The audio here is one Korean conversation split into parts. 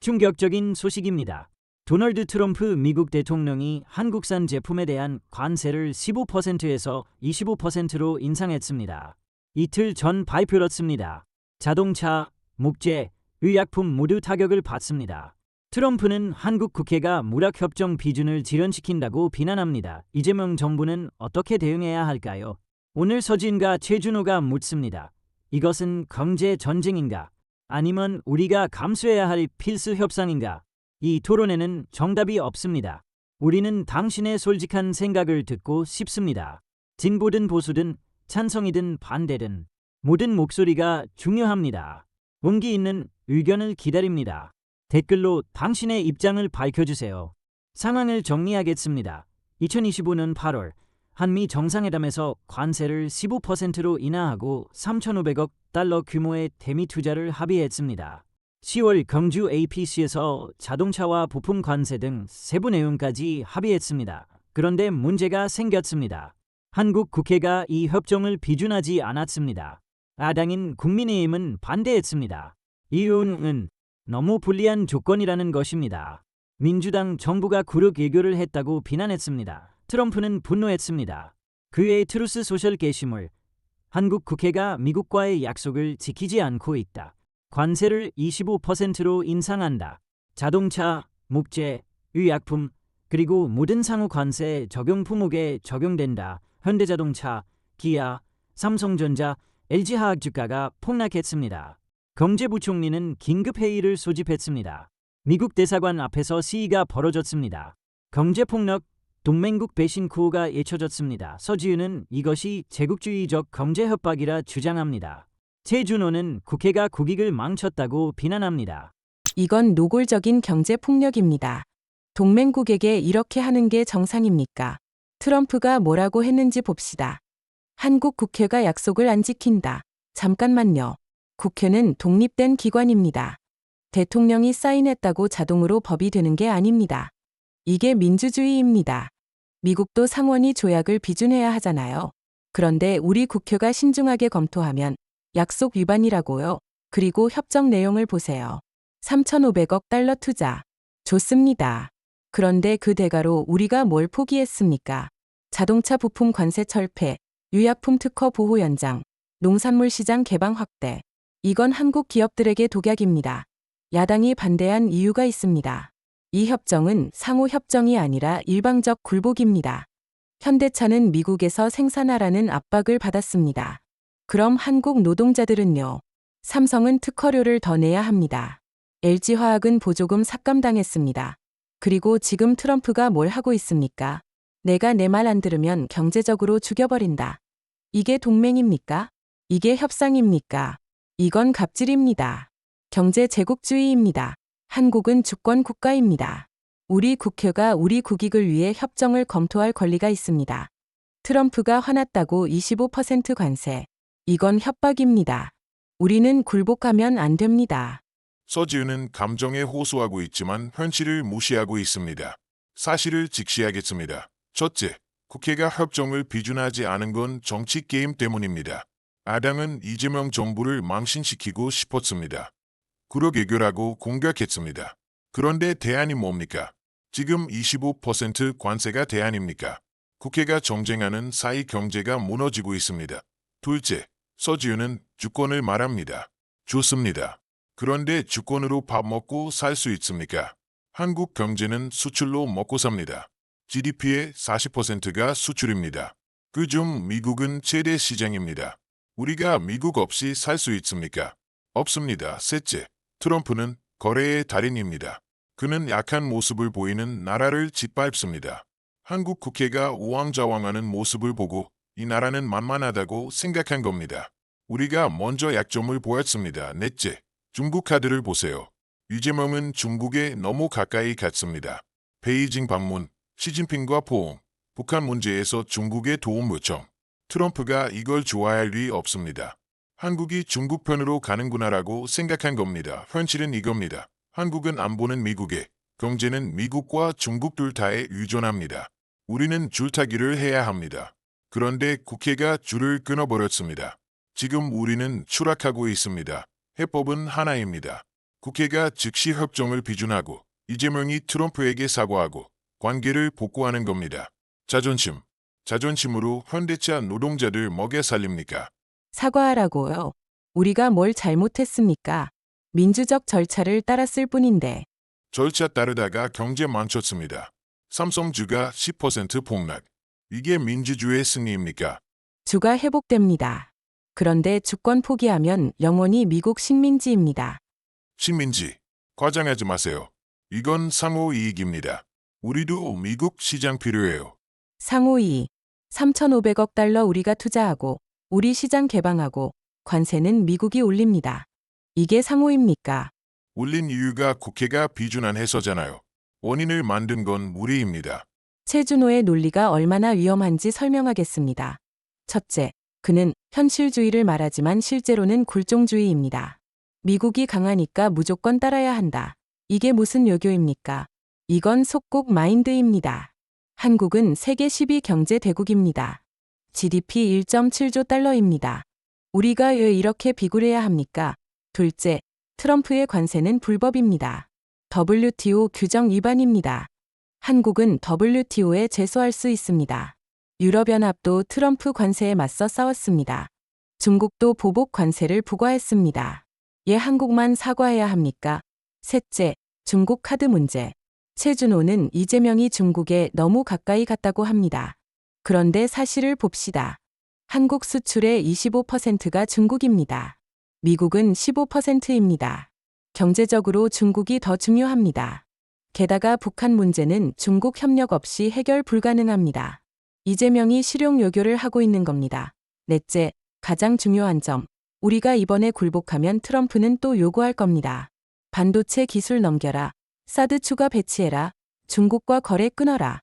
충격적인 소식입니다. 도널드 트럼프 미국 대통령이 한국산 제품에 대한 관세를 15%에서 25%로 인상했습니다. 이틀 전 발표했습니다. 자동차, 목재, 의약품 모두 타격을 받습니다. 트럼프는 한국 국회가 무역협정 비준을 지연시킨다고 비난합니다. 이재명 정부는 어떻게 대응해야 할까요? 오늘 서진과 최준호가 묻습니다. 이것은 경제 전쟁인가? 아니면 우리가 감수해야 할 필수 협상인가? 이 토론에는 정답이 없습니다. 우리는 당신의 솔직한 생각을 듣고 싶습니다. 진보든 보수든 찬성이든 반대든 모든 목소리가 중요합니다. 용기 있는 의견을 기다립니다. 댓글로 당신의 입장을 밝혀주세요. 상황을 정리하겠습니다. 2025년 8월 한미 정상회담에서 관세를 15%로 인하하고 3,500억 달러 규모의 대미 투자를 합의했습니다. 10월 경주 APC에서 자동차와 부품 관세 등 세부 내용까지 합의했습니다. 그런데 문제가 생겼습니다. 한국 국회가 이 협정을 비준하지 않았습니다. 야당인 국민의힘은 반대했습니다. 이유는 너무 불리한 조건이라는 것입니다. 민주당 정부가 굴욕 외교를 했다고 비난했습니다. 트럼프는 분노했습니다. 그의 트루스 소셜 게시물, 한국 국회가 미국과의 약속을 지키지 않고 있다. 관세를 25%로 인상한다. 자동차, 목재, 의약품, 그리고 모든 상호 관세 적용 품목에 적용된다. 현대자동차, 기아, 삼성전자, LG화학 주가가 폭락했습니다. 경제부총리는 긴급회의를 소집했습니다. 미국 대사관 앞에서 시위가 벌어졌습니다. 경제폭력, 동맹국 배신 구호가 외쳐졌습니다. 서지은은 이것이 제국주의적 경제협박이라 주장합니다. 최준호는 국회가 국익을 망쳤다고 비난합니다. 이건 노골적인 경제폭력입니다. 동맹국에게 이렇게 하는 게 정상입니까? 트럼프가 뭐라고 했는지 봅시다. 한국 국회가 약속을 안 지킨다. 잠깐만요. 국회는 독립된 기관입니다. 대통령이 사인했다고 자동으로 법이 되는 게 아닙니다. 이게 민주주의입니다. 미국도 상원이 조약을 비준해야 하잖아요. 그런데 우리 국회가 신중하게 검토하면 약속 위반이라고요. 그리고 협정 내용을 보세요. 3,500억 달러 투자. 좋습니다. 그런데 그 대가로 우리가 뭘 포기했습니까? 자동차 부품 관세 철폐, 유약품 특허 보호 연장, 농산물 시장 개방 확대. 이건 한국 기업들에게 독약입니다. 야당이 반대한 이유가 있습니다. 이 협정은 상호 협정이 아니라 일방적 굴복입니다. 현대차는 미국에서 생산하라는 압박을 받았습니다. 그럼 한국 노동자들은요? 삼성은 특허료를 더 내야 합니다. LG화학은 보조금 삭감당했습니다. 그리고 지금 트럼프가 뭘 하고 있습니까? 내가 내 말 안 들으면 경제적으로 죽여버린다. 이게 동맹입니까? 이게 협상입니까? 이건 갑질입니다. 경제 제국주의입니다. 한국은 주권 국가입니다. 우리 국회가 우리 국익을 위해 협정을 검토할 권리가 있습니다. 트럼프가 화났다고 25% 관세. 이건 협박입니다. 우리는 굴복하면 안 됩니다. 서지은은 감정에 호소하고 있지만 현실을 무시하고 있습니다. 사실을 직시하겠습니다. 첫째, 국회가 협정을 비준하지 않은 건 정치 게임 때문입니다. 야당은 이재명 정부를 망신시키고 싶었습니다. 굴욕 외교라고 공격했습니다. 그런데 대안이 뭡니까? 지금 25% 관세가 대안입니까? 국회가 정쟁하는 사이 경제가 무너지고 있습니다. 둘째, 서지은은 주권을 말합니다. 좋습니다. 그런데 주권으로 밥 먹고 살 수 있습니까? 한국 경제는 수출로 먹고 삽니다. GDP의 40%가 수출입니다. 그중 미국은 최대 시장입니다. 우리가 미국 없이 살 수 있습니까? 없습니다. 셋째, 트럼프는 거래의 달인입니다. 그는 약한 모습을 보이는 나라를 짓밟습니다. 한국 국회가 우왕좌왕하는 모습을 보고 이 나라는 만만하다고 생각한 겁니다. 우리가 먼저 약점을 보였습니다. 넷째, 중국 카드를 보세요. 이재명은 중국에 너무 가까이 갔습니다. 베이징 방문, 시진핑과 포옹, 북한 문제에서 중국의 도움 요청. 트럼프가 이걸 좋아할 리 없습니다. 한국이 중국 편으로 가는구나라고 생각한 겁니다. 현실은 이겁니다. 한국은 안보는 미국에, 경제는 미국과 중국 둘 다에 의존합니다. 우리는 줄타기를 해야 합니다. 그런데 국회가 줄을 끊어버렸습니다. 지금 우리는 추락하고 있습니다. 해법은 하나입니다. 국회가 즉시 협정을 비준하고 이재명이 트럼프에게 사과하고 관계를 복구하는 겁니다. 자존심으로 현대차 노동자들 먹여 살립니까? 사과하라고요. 우리가 뭘 잘못했습니까? 민주적 절차를 따랐을 뿐인데. 절차 따르다가 경제 망쳤습니다. 삼성주가 10% 폭락. 이게 민주주의의 승리입니까? 주가 회복됩니다. 그런데 주권 포기하면 영원히 미국 식민지입니다. 식민지, 과장하지 마세요. 이건 상호 이익입니다. 우리도 미국 시장 필요해요. 상호이익. 3,500억 달러 우리가 투자하고 우리 시장 개방하고 관세는 미국이 올립니다. 이게 상호입니까? 올린 이유가 국회가 비준안해서잖아요. 원인을 만든 건 우리입니다. 최준호의 논리가 얼마나 위험한지 설명하겠습니다. 첫째, 그는 현실주의를 말하지만 실제로는 굴종주의입니다. 미국이 강하니까 무조건 따라야 한다. 이게 무슨 요교입니까? 이건 속국 마인드입니다. 한국은 세계 10위 경제 대국입니다. GDP 1.7조 달러입니다. 우리가 왜 이렇게 비굴해야 합니까? 둘째, 트럼프의 관세는 불법입니다. WTO 규정 위반입니다. 한국은 WTO에 제소할 수 있습니다. 유럽연합도 트럼프 관세에 맞서 싸웠습니다. 중국도 보복 관세를 부과했습니다. 예, 한국만 사과해야 합니까? 셋째, 중국 카드 문제. 최준호는 이재명이 중국에 너무 가까이 갔다고 합니다. 그런데 사실을 봅시다. 한국 수출의 25%가 중국입니다. 미국은 15%입니다. 경제적으로 중국이 더 중요합니다. 게다가 북한 문제는 중국 협력 없이 해결 불가능합니다. 이재명이 실용 요교를 하고 있는 겁니다. 넷째, 가장 중요한 점. 우리가 이번에 굴복하면 트럼프는 또 요구할 겁니다. 반도체 기술 넘겨라. 사드 추가 배치해라. 중국과 거래 끊어라.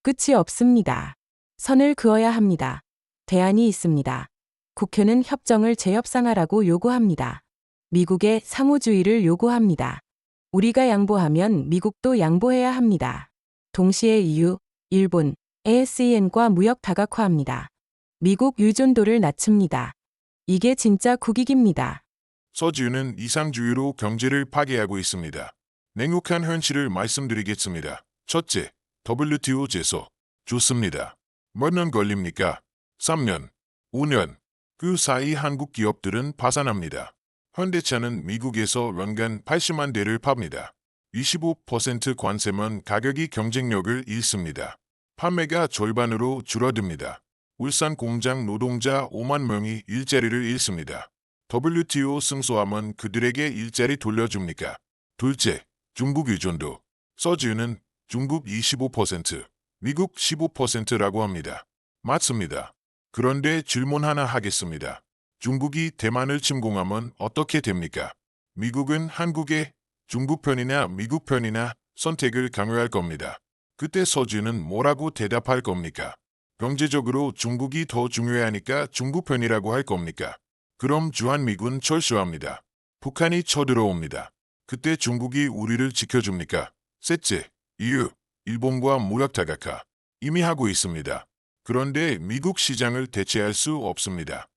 끝이 없습니다. 선을 그어야 합니다. 대안이 있습니다. 국회는 협정을 재협상하라고 요구합니다. 미국의 상호주의를 요구합니다. 우리가 양보하면 미국도 양보해야 합니다. 동시에 EU, 일본, ASEAN과 무역 다각화합니다. 미국 의존도를 낮춥니다. 이게 진짜 국익입니다. 서지우는 이상주의로 경제를 파괴하고 있습니다. 냉혹한 현실을 말씀드리겠습니다. 첫째, WTO 제소. 좋습니다. 몇 년 걸립니까? 3년, 5년. 그 사이 한국 기업들은 파산합니다. 현대차는 미국에서 연간 80만 대를 팝니다. 25% 관세면 가격이 경쟁력을 잃습니다. 판매가 절반으로 줄어듭니다. 울산 공장 노동자 5만 명이 일자리를 잃습니다. WTO 승소하면 그들에게 일자리 돌려줍니까? 둘째, 중국 의존도. 서지우는 중국 25%, 미국 15%라고 합니다. 맞습니다. 그런데 질문 하나 하겠습니다. 중국이 대만을 침공하면 어떻게 됩니까? 미국은 한국의 중국 편이나 미국 편이나 선택을 강요할 겁니다. 그때 서지우는 뭐라고 대답할 겁니까? 경제적으로 중국이 더 중요하니까 중국 편이라고 할 겁니까? 그럼 주한미군 철수합니다. 북한이 쳐들어옵니다. 그때 중국이 우리를 지켜줍니까? 셋째, EU, 일본과 무역 다각화 이미 하고 있습니다. 그런데 미국 시장을 대체할 수 없습니다.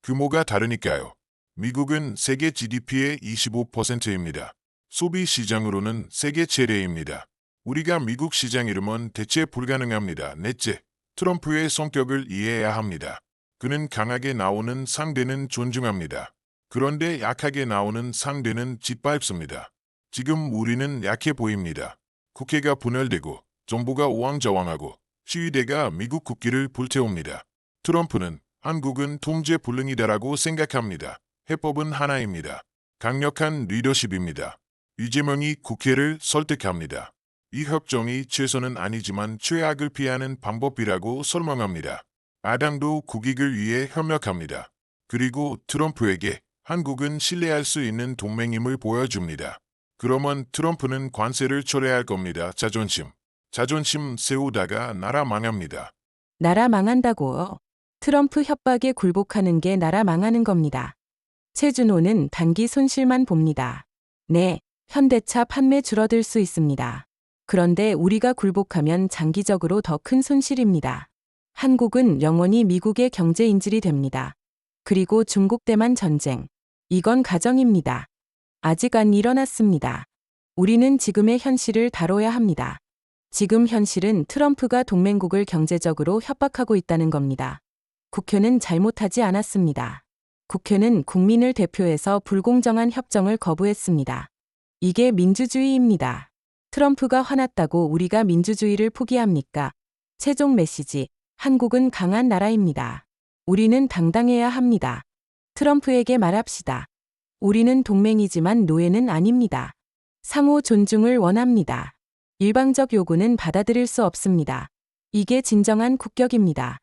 규모가 다르니까요. 미국은 세계 GDP의 25%입니다. 소비 시장으로는 세계 최대입니다. 우리가 미국 시장 이름은 대체 불가능합니다. 넷째, 트럼프의 성격을 이해해야 합니다. 그는 강하게 나오는 상대는 존중합니다. 그런데 약하게 나오는 상대는 짓밟습니다. 지금 우리는 약해 보입니다. 국회가 분열되고 정부가 우왕좌왕하고 시위대가 미국 국기를 불태웁니다. 트럼프는 한국은 통제 불능이다라고 생각합니다. 해법은 하나입니다. 강력한 리더십입니다. 이재명이 국회를 설득합니다. 이 협정이 최선은 아니지만 최악을 피하는 방법이라고 설명합니다. 야당도 국익을 위해 협력합니다. 그리고 트럼프에게 한국은 신뢰할 수 있는 동맹임을 보여줍니다. 그러면 트럼프는 관세를 철회할 겁니다. 자존심 세우다가 나라 망합니다. 나라 망한다고요. 트럼프 협박에 굴복하는 게 나라 망하는 겁니다. 최준호는 단기 손실만 봅니다. 네, 현대차 판매 줄어들 수 있습니다. 그런데 우리가 굴복하면 장기적으로 더 큰 손실입니다. 한국은 영원히 미국의 경제 인질이 됩니다. 그리고 중국 대만 전쟁. 이건 가정입니다. 아직 안 일어났습니다. 우리는 지금의 현실을 다뤄야 합니다. 지금 현실은 트럼프가 동맹국을 경제적으로 협박하고 있다는 겁니다. 국회는 잘못하지 않았습니다. 국회는 국민을 대표해서 불공정한 협정을 거부했습니다. 이게 민주주의입니다. 트럼프가 화났다고 우리가 민주주의를 포기합니까? 최종 메시지. 한국은 강한 나라입니다. 우리는 당당해야 합니다. 트럼프에게 말합시다. 우리는 동맹이지만 노예는 아닙니다. 상호 존중을 원합니다. 일방적 요구는 받아들일 수 없습니다. 이게 진정한 국격입니다.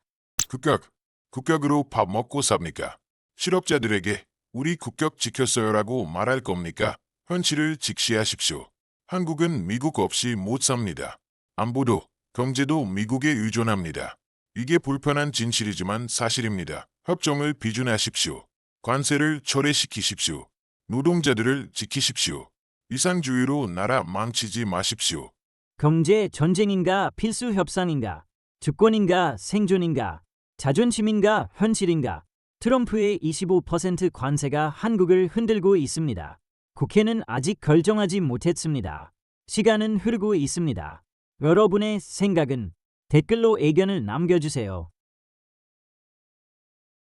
국격으로 밥 먹고 삽니까? 실업자들에게 우리 국격 지켰어요라고 말할 겁니까? 현실을 직시하십시오. 한국은 미국 없이 못 삽니다. 안보도, 경제도 미국에 의존합니다. 이게 불편한 진실이지만 사실입니다. 협정을 비준하십시오. 관세를 철회시키십시오. 노동자들을 지키십시오. 이상주의로 나라 망치지 마십시오. 경제 전쟁인가 필수 협상인가? 주권인가 생존인가? 자존심인가 현실인가? 트럼프의 25% 관세가 한국을 흔들고 있습니다. 국회는 아직 결정하지 못했습니다. 시간은 흐르고 있습니다. 여러분의 생각은 댓글로 의견을 남겨주세요.